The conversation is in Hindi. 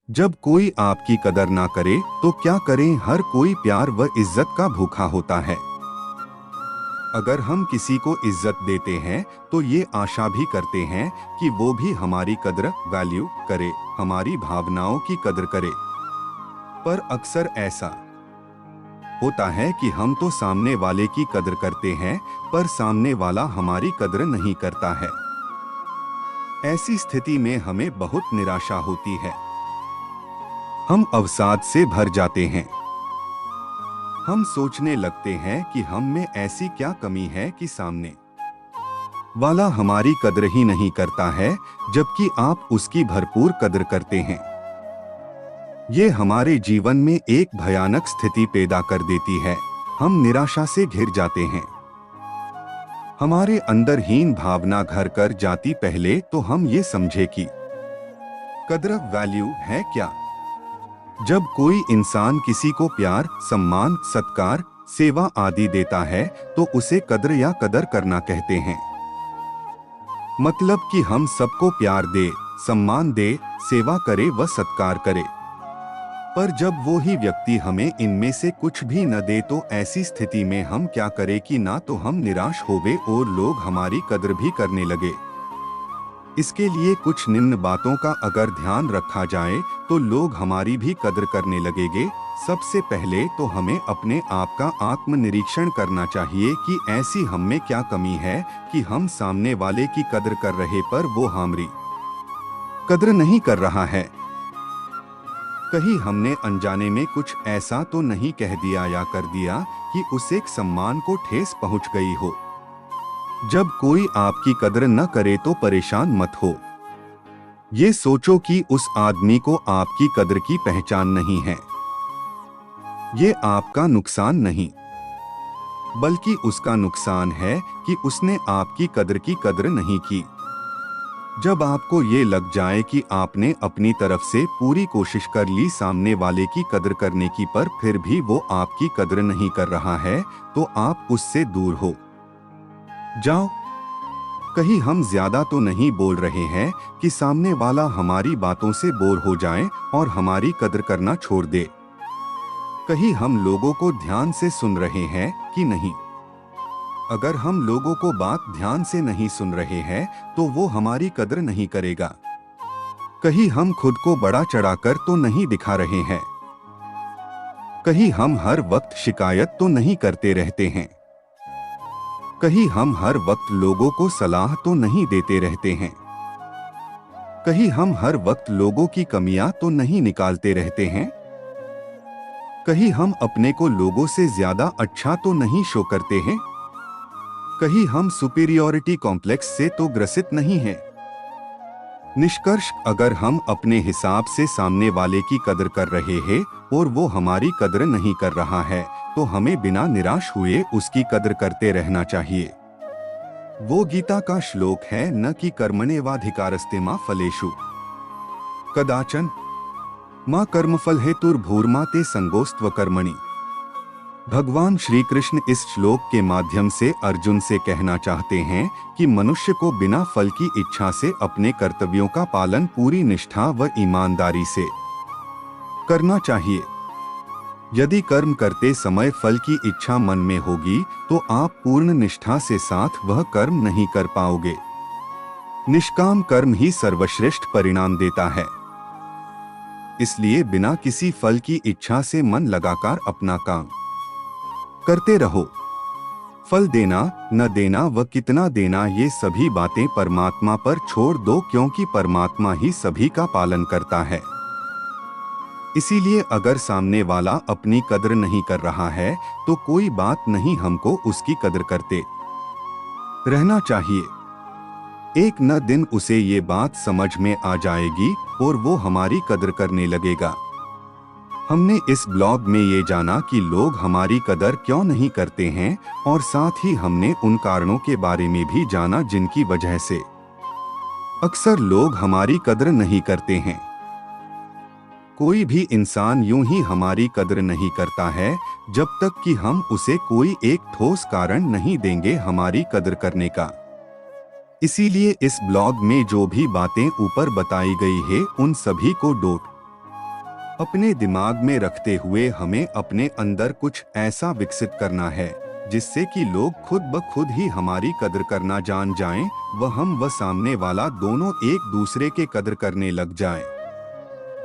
जब कोई आपकी कदर ना करे तो क्या करें। हर कोई प्यार व इज्जत का भूखा होता है। अगर हम किसी को इज्जत देते हैं तो ये आशा भी करते हैं कि वो भी हमारी कदर वैल्यू करे, हमारी भावनाओं की कदर करे। पर अक्सर ऐसा होता है कि हम तो सामने वाले की कदर करते हैं पर सामने वाला हमारी कदर नहीं करता है। ऐसी स्थिति में हमें बहुत निराशा होती है। हम अवसाद से भर जाते हैं। हम सोचने लगते हैं कि हम में ऐसी क्या कमी है कि सामने वाला हमारी कदर ही नहीं करता है, जबकि आप उसकी भरपूर कदर करते हैं। ये हमारे जीवन में एक भयानक स्थिति पैदा कर देती है। हम निराशा से घिर जाते हैं। हमारे अंदर हीन भावना घर कर जाती। पहले तो हम ये समझे कि कदर वैल्यू है क्या। जब कोई इंसान किसी को प्यार, सम्मान, सत्कार, सेवा आदि देता है तो उसे कद्र या कदर करना कहते हैं। मतलब कि हम सबको प्यार दे, सम्मान दे, सेवा करे व सत्कार करे। पर जब वो ही व्यक्ति हमें इनमें से कुछ भी न दे तो ऐसी स्थिति में हम क्या करें कि ना तो हम निराश होवे और लोग हमारी कद्र भी करने लगे। इसके लिए कुछ निम्न बातों का अगर ध्यान रखा जाए तो लोग हमारी भी कद्र करने लगेंगे। सबसे पहले तो हमें अपने आप का आत्मनिरीक्षण करना चाहिए कि ऐसी हम में क्या कमी है कि हम सामने वाले की कद्र कर रहे पर वो हमारी कद्र नहीं कर रहा है। कहीं हमने अनजाने में कुछ ऐसा तो नहीं कह दिया या कर दिया कि उसे सम्मान को ठेस पहुंच गई हो। जब कोई आपकी कद्र न करे तो परेशान मत हो। ये सोचो कि उस आदमी को आपकी कद्र की पहचान नहीं है। ये आपका नुकसान नहीं, बल्कि उसका नुकसान है कि उसने आपकी कद्र नहीं की। जब आपको ये लग जाए कि आपने अपनी तरफ से पूरी कोशिश कर ली सामने वाले की कद्र करने की पर फिर भी वो आपकी कद्र नहीं कर रहा है तो आप उससे दूर हो जाओ। कहीं हम ज्यादा तो नहीं बोल रहे हैं कि सामने वाला हमारी बातों से बोर हो जाए और हमारी कद्र करना छोड़ दे। कहीं हम लोगों को ध्यान से सुन रहे हैं कि नहीं। अगर हम लोगों को बात ध्यान से नहीं सुन रहे हैं तो वो हमारी कद्र नहीं करेगा। कहीं हम खुद को बड़ा चढ़ाकर तो नहीं दिखा रहे हैं। कहीं हम हर वक्त शिकायत तो नहीं करते रहते हैं। कहीं हम हर वक्त लोगों को सलाह तो नहीं देते रहते हैं। कहीं हम हर वक्त लोगों की कमियां तो नहीं निकालते रहते हैं। कहीं हम अपने को लोगों से ज्यादा अच्छा तो नहीं शो करते हैं। कहीं हम सुपीरियॉरिटी कॉम्प्लेक्स से तो ग्रसित नहीं हैं। निष्कर्ष, अगर हम अपने हिसाब से सामने वाले की कद्र कर रहे हैं और वो हमारी कद्र नहीं कर रहा है तो हमें बिना निराश हुए उसकी कद्र करते रहना चाहिए। वो गीता का श्लोक है, न कि कर्मण्येवाधिकारस्ते मा फलेषु कदाचन मां कर्मफल हेतुर्भूर्मा ते संगोस्त्व कर्मणि। भगवान श्री कृष्ण इस श्लोक के माध्यम से अर्जुन से कहना चाहते हैं कि मनुष्य को बिना फल की इच्छा से अपने कर्तव्यों का पालन पूरी निष्ठा व ईमानदारी से करना चाहिए। यदि कर्म करते समय फल की इच्छा मन में होगी तो आप पूर्ण निष्ठा से साथ वह कर्म नहीं कर पाओगे। निष्काम कर्म ही सर्वश्रेष्ठ परिणाम देता है। इसलिए बिना किसी फल की इच्छा से मन लगाकर अपना काम करते रहो। फल देना, न देना व कितना देना ये सभी बातें परमात्मा पर छोड़ दो, क्योंकि परमात्मा ही सभी का पालन करता है। इसीलिए अगर सामने वाला अपनी कद्र नहीं कर रहा है तो कोई बात नहीं, हमको उसकी कद्र करते रहना चाहिए। एक न दिन उसे ये बात समझ में आ जाएगी और वो हमारी कद्र करने लगेगा। हमने इस ब्लॉग में ये जाना कि लोग हमारी कदर क्यों नहीं करते हैं और साथ ही हमने उन कारणों के बारे में भी जाना जिनकी वजह से अक्सर लोग हमारी कदर नहीं करते हैं। कोई भी इंसान यूं ही हमारी कदर नहीं करता है जब तक कि हम उसे कोई एक ठोस कारण नहीं देंगे हमारी कदर करने का। इसीलिए इस ब्लॉग में जो भी बातें ऊपर बताई गई है उन सभी को डोट अपने दिमाग में रखते हुए हमें अपने अंदर कुछ ऐसा विकसित करना है जिससे कि लोग खुद ब खुद ही हमारी कदर करना जान जाएं, व हम व सामने वाला दोनों एक दूसरे के कदर करने लग जाएं।